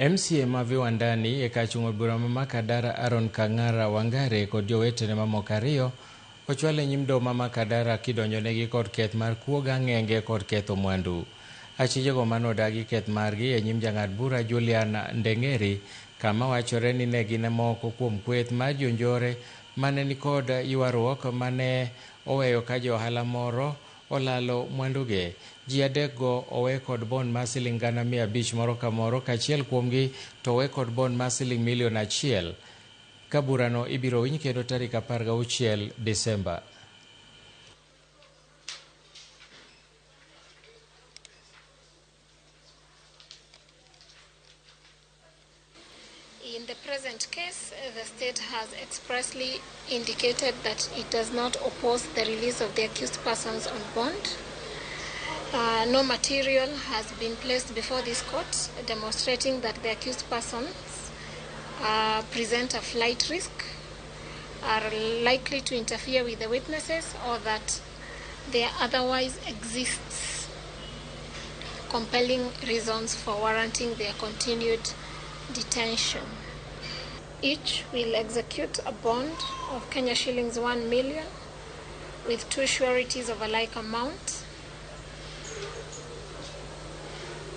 MCA ma viwandani e kachungo bura ma Makadara Aaron Kang'ara Wangare kod jowetene mamoko ariyo ochwal e nyim doho ma Makadara kidonjonegi kod keth mar kuo gang'enge kod ketho mwandu. Achijego manodagi keth margi e nyim jang'ad bura Julian Ndeng'eri kama wachore ni ne gin moko kuom kweth mar jonjore mane ni kod ywaruok mane oweyo ka jo ohala moro olalo mwanduge. Ji adekgo owe kod bond mar siling gana 500 moro ka moro, kachiel kuomgi to owe kod bond mar siling milion 1. Ka burano ibiro winy kendo tarik 16 Desemba. In the present case, the state has expressly indicated that it does not oppose the release of the accused persons on bond. No material has been placed before this court demonstrating that the accused persons present a flight risk, are likely to interfere with the witnesses, or that there otherwise exists compelling reasons for warranting their continued detention. Each will execute a bond of Kenya shillings 1 million with 2 sureties of a like amount.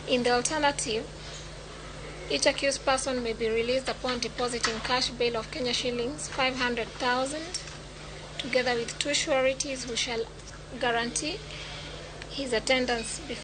In the alternative, each accused person may be released upon depositing cash bail of Kenya shillings 500,000 together with 2 sureties who shall guarantee his attendance before